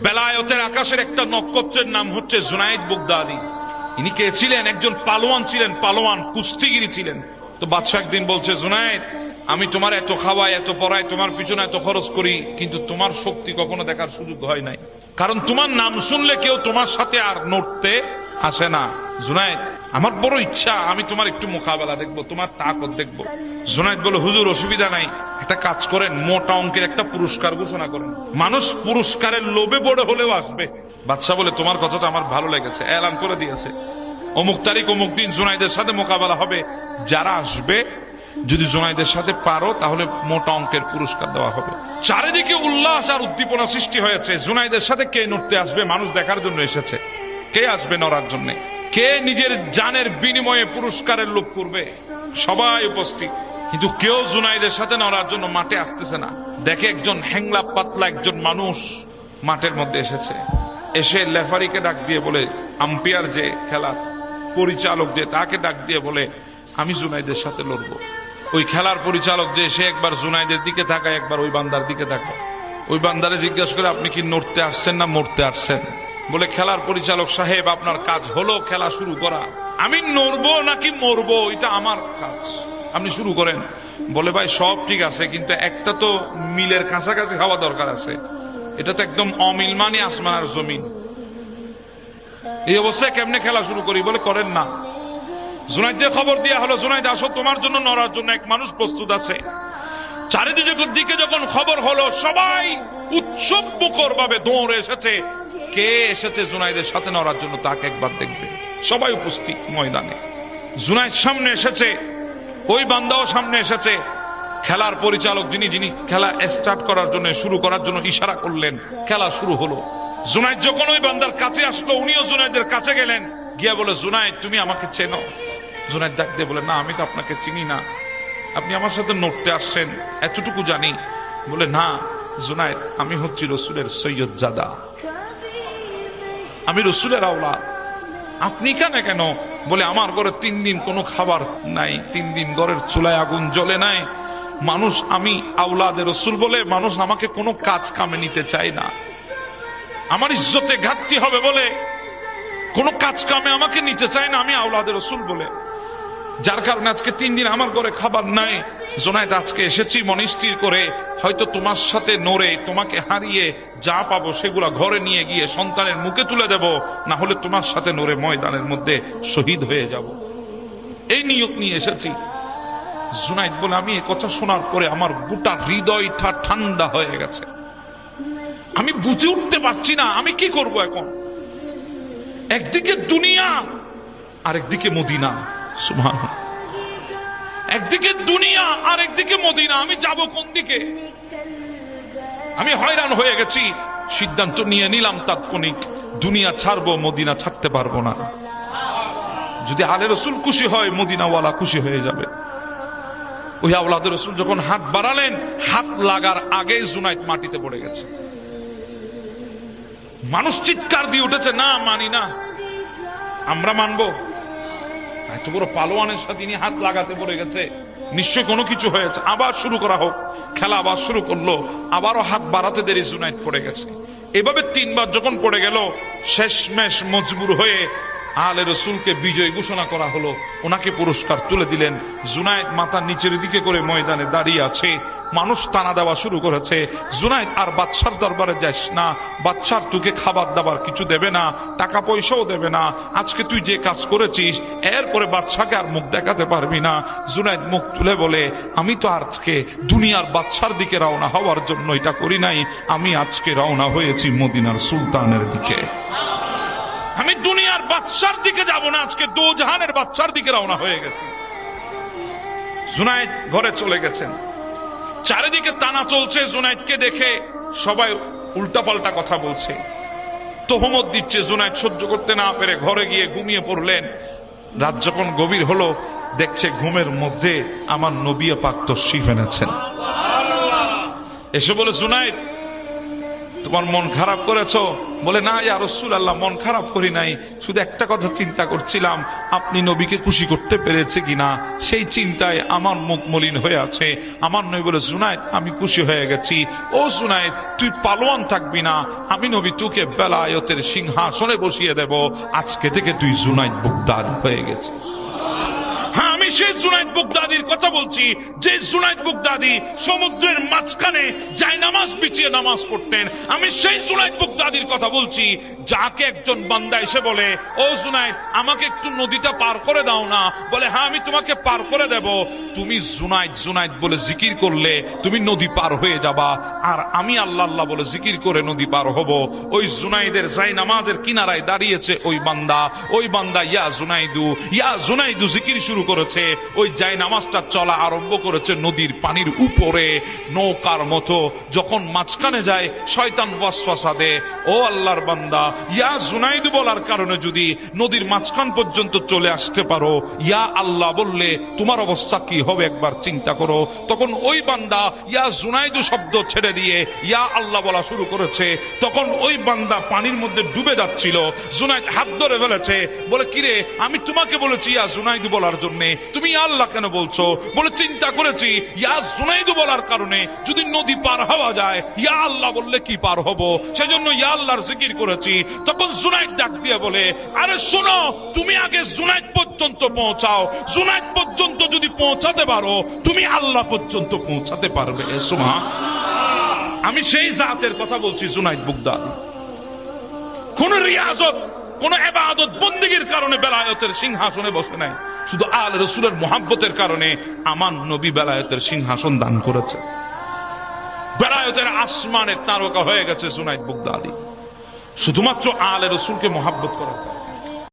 বেলায়েতের আকাশের একটা নক্ষত্রের নাম হচ্ছে জুনায়েদ বুগদাদি। ইনি কে ছিলেন? একজন পালোয়ান ছিলেন, পালোয়ান কুস্তিগিরি ছিলেন। তো বাদশা একদিন বলছে, জুনায়েদ, আমি তোমার এত খাওয়াই, এত পড়াই, তোমার পিছনে এত খরচ করি, কিন্তু তোমার শক্তি কখনো দেখার সুযোগ হয় নাই। কারণ তোমার নাম শুনলে কেউ তোমার সাথে আর নড়তে আসে না। জুনায়েদ, আমার বড় ইচ্ছা আমি তোমার একটু মোকাবেলা দেখবো, তোমার তাকত দেখবো। জুনায়েদ বলে, হুজুর অসুবিধা নাই, একটা কাজ করেন, মোটা অঙ্কের একটা পুরস্কার ঘোষণা করেন, মানুষ পুরস্কারের লোভে বড় হলেও আসবে। বাদশা বলে, তোমার কথাটা আমার ভালো লেগেছে, এলান করে দিয়েছে, অমুক তারিখ অমুক দিন জুনায়েদের সাথে মোকাবেলা হবে, যারা আসবে যদি জুনায়েদের সাথে পারো তাহলে মোটা অঙ্কের পুরস্কার দেওয়া হবে। চারিদিকে উল্লাস আর উদ্দীপনা সৃষ্টি হয়েছে। জুনায়েদের সাথে কে নড়তে আসবে? মানুষ দেখার জন্য এসেছে। কে আসবে নড়ার জন্য? কে নিজের জানের বিনিময়ে পুরস্কারের লোভ করবে? সবাই উপস্থিত, কিন্তু কেউ জুনায়েদের সাথে নড়ার জন্য মাঠে আসতেছে না। দেখে একজন হ্যাংলা পাতলা একজন মানুষ মাঠের মধ্যে এসেছে। এসে লেফারিকে ডাক দিয়ে বলে, আম্পায়ার যে খেলার পরিচালক যে, তাকে ডাক দিয়ে বলে, আমি জুনায়েদের সাথে লড়বো। ওই খেলার পরিচালক যে, সে একবার জুনায়েদের দিকে তাকায়, একবার ওই বান্দার দিকে তাকায়। ওই বান্দারে জিজ্ঞাসা করে, আপনি কি নড়তে আসছেন না মরতে আসছেন? বলে, খেলার পরিচালক সাহেব, আপনার কাজ হলো খেলা শুরু করা, আমি নড়বো নাকি মরবো এটা আমার কাজ, আপনি শুরু করেন। বলে, ভাই সব ঠিক আছে, কিন্তু একটা তো মিলের কাছাকাছি হওয়া দরকার আছে, এটা তো একদম অমিল, মানে আসমান আর জমিন। এই অবস্থায় কেমনে খেলা শুরু করি? বলে, করেন না। জুনায়েদকে খবর দেয়া হলো, জুনায়েদ আসো, তোমার জন্য নড়ার জন্য এক মানুষ প্রস্তুত আছে। চারিদিকে যখন খবর হলো, সবাই উৎসব মুখর ভাবে দৌড়ে এসেছে। কে এসেছে জুনায়েদের সাথে নড়ার জন্য, তাকে একবার দেখবে। সবাই উপস্থিত ময়দানে। জুনায়েদ সামনে এসেছে, ওই বান্দাও সামনে এসেছে। খেলার পরিচালক যিনি খেলা স্টার্ট করার জন্য, শুরু করার জন্য ইশারা করলেন, খেলা শুরু হলো। জুনায়েদ যখন ওই বান্দার কাছে আসলো, উনিও জুনায়েদের কাছে গেলেন, গিয়া বলে, জুনায়েদ তুমি আমাকে চেনো? জুনায়েদ ডাক দিয়ে বলে, না, আমি তো আপনাকে চিনি না, আপনি আমার সাথে নড়তে আসছেন এতটুকু জানি। বলে, না জুনায়েদ, আমি হচ্ছি রসুলের সৈয়দ জাদা, আমি রসুলের আওলাদ। আপনি কেন? বলে, আমার ঘরে 3 দিন কোনো খাবার নাই, 3 দিন ঘরের চুলায় আগুন জ্বলে নাই। মানুষ, আমি আওলাদে রসুল বলে মানুষ আমাকে কোনো কাজ কামে নিতে চায় না, আমার ইজ্জতে ঘাটতি হবে বলে কোনো কাজ কামে আমাকে নিতে চায় না, আমি আওলাদে রসুল বলে, যার কারণে আজকে 3 দিন আমার ঘরে খাবার নাই। জুনায়েদ, আজকে এসেছি মনে স্থির করে, হয়তো তোমার সাথে নড়ে তোমাকে হারিয়ে যা পাবো সেগুলা ঘরে নিয়ে গিয়ে সন্তানের মুখে তুলে দেব, না হলে তোমার সাথে নড়ে ময়দানের মধ্যে শহীদ হয়ে যাব, এই নিয়ত নিয়ে এসেছি। জুনায়েদ বলে, আমি এই কথা শোনার পরে আমার গোটা হৃদয়টা ঠান্ডা হয়ে গেছে, আমি বুঝে উঠতে পারছি না আমি কি করব এখন। একদিকে দুনিয়া, আরেকদিকে মদিনা। সুবহানাল্লাহ, একদিকে দুনিয়া আর একদিকে মদিনা, আমি যাব কোন দিকে? আমি হয়রান হয়ে গেছি। সিদ্ধান্ত নিয়ে নিলাম তাৎক্ষণিক, দুনিয়া ছাড়বো, মদিনা ছাড়তে পারবো না। যদি আলে রসুল খুশি হয়, মদিনাওয়ালা খুশি হয়ে যাবে। ওই আওলাদে রসুল যখন হাত বাড়ালেন, হাত লাগার আগেই জুনায়েদ মাটিতে পড়ে গেছে। মানুষ চিৎকার দিয়ে উঠেছে, না মানি না, আমরা মানবো। এত বড় পালোয়ানের সাথে ইনি হাত লাগাতে পড়ে গেছে, নিশ্চয় কোনো কিছু হয়েছে। আবার শুরু করা হোক, খেলা আবার শুরু করলো, আবারও হাত বাড়াতে দেরি, জুনায়েদ পড়ে গেছে। এভাবে 3 বার যখন পড়ে গেল, শেষমেশ মজবুর হয়ে আলে রসুলকে বিজয় ঘোষণা করা হলো, ওনাকে পুরস্কার তুলে দিলেন। জুনায়েদ মাথা নিচের দিকে করে ময়দানে দাঁড়িয়ে আছে, মানুষ টানা দেওয়া শুরু করেছে। জুনায়েদ, আর বাদশার দরবারে যাস না, বাদশার তোকে খাবার দাবার কিছু দেবে না, টাকা পয়সাও দেবে না, আজকে তুই যে কাজ করেছিস এরপরে বাদশাকে আর মুখ দেখাতে পারবি না। জুনায়েদ মুখ তুলে বলে, আমি তো আজকে দুনিয়ার বাদশার দিকে রওনা হওয়ার জন্য এটা করি নাই, আমি আজকে রওনা হয়েছি মদিনার সুলতানের দিকে, আমি দুনিয়ার বাদশার দিকে যাব না, আজকে দোজাহানের বাদশার দিকে রওনা হয়ে গেছি। জুনায়েদ ঘরে চলে গেছেন, চারিদিকে টানা চলছে। জুনায়েদকে দেখে সবাই উল্টাপাল্টা কথা বলছে, তোহমত দিচ্ছে। জুনায়েদ সহ্য করতে না পেরে ঘরে গিয়ে ঘুমিয়ে পড়লেন। রাত যখন গভীর হলো, দেখছে ঘুমের মধ্যে আমার নবী পাক তশরিফ এনেছেন। এসে বলে, জুনায়েদ তোমার মন খারাপ করেছো? বলে না ইয়া রাসূলুল্লাহ, মন খারাপ করি নাই, শুধু একটা কথা চিন্তা করছিলাম আপনি নবীকে খুশি করতে পেরেছে কিনা, সেই চিন্তায় আমার মুখ মলিন হয়ে আছে। আমার নবী বলে জুনায়েদ আমি খুশি হয়ে গেছি। ও জুনায়েদ তুই পালোয়ান থাকবি না, আমি নবী তোকে বেলায়েতের সিংহাসনে বসিয়ে দেব, আজকে থেকে তুই জুনায়েদ বুগদাদি হয়ে গেছিস। হ্যাঁ, আমি সেই জুনায়েদ বুগদাদির কথা বলছি, যে জুনায়েদ বুগদাদি সমুদ্রের মাঝখানে জায়নামাজ বিছিয়ে নামাজ পড়তেন। আমি সেই জুনায়েদ বুগদাদির কথা বলছি, যাকে একজন বান্দা এসে বলে ও জুনায়েদ আমাকে একটু নদীটা পার করে দাও না, বলে হ্যাঁ আমি তোমাকে পার করে দেব। তুমি জুনায়েদ জুনায়েদ বলে জিকির করলে তুমি নদী পার হয়ে যাবা, আর আমি আল্লাহ আল্লাহ বলে জিকির করে নদী পার হব। ওই জুনায়েদের জায়নামাজের কিনারায় দাঁড়িয়েছে ওই বান্দা ইয়া জুনাইদু জিকির শুরু করেছে। ওই জায়নামাজটা চলা আরম্ভ করেছে নদীর পানির উপরে নৌকার মতো। যখন মাঝখানে যায় শয়তান ওয়াসওয়াসা দেয়, ও আল্লাহর বান্দা ইয়া জুনাইদু বলার কারণে যদি নদীর মাঝখান পর্যন্ত চলে আসতে পারো, ইয়া আল্লাহ বললে তোমার অবস্থা কি হবে একবার চিন্তা করো। তখন ওই বান্দা ইয়া জুনাইদু শব্দ ছেড়ে দিয়ে ইয়া আল্লাহ বলা শুরু করেছে। তখন ওই বান্দা পানির মধ্যে ডুবে যাচ্ছিল। জুনাইদ হাত ধরে ফেলেছে, বলে কিরে আমি তোমাকে বলেছি ইয়া জুনাইদু বলার জন্য, তুমি ইয়া আল্লাহ কেন বলছো? বলে চিন্তা করেছি ইয়া জুনাইদু বলার কারণে যদি নদী পার হওয়া যায়, ইয়া আল্লাহ বললে কি পার হব, সেজন্য ইয়া আল্লাহর জিকির করেছি। তখন জুনাইদ ডাক দিয়ে বলে আরে শোনো, তুমি আগে জুনাইদ পর্যন্ত পৌঁছাও, জুনাইদ পর্যন্ত যদি পৌঁছাতে পারো তুমি আল্লাহ পর্যন্ত পৌঁছাতে পারবে। সুবহান। আমি সেই জাতের কথা বলছি জুনাইদ বুগদাদি। কোন রিয়াজত কোন ইবাদত বন্দেগীর কারণে বেলায়েতের সিংহাসনে বসে নাই, শুধু আলে রাসূলের মুহাব্বতের কারণে আমার নবী বেলায়েতের সিংহাসন দান করেছে। বেলায়েতের আসমানের তারকা হয়ে গেছে জুনাইদ বুগদাদি, শুধুমাত্র আলে রাসূলকে মুহাব্বত করার কারণে।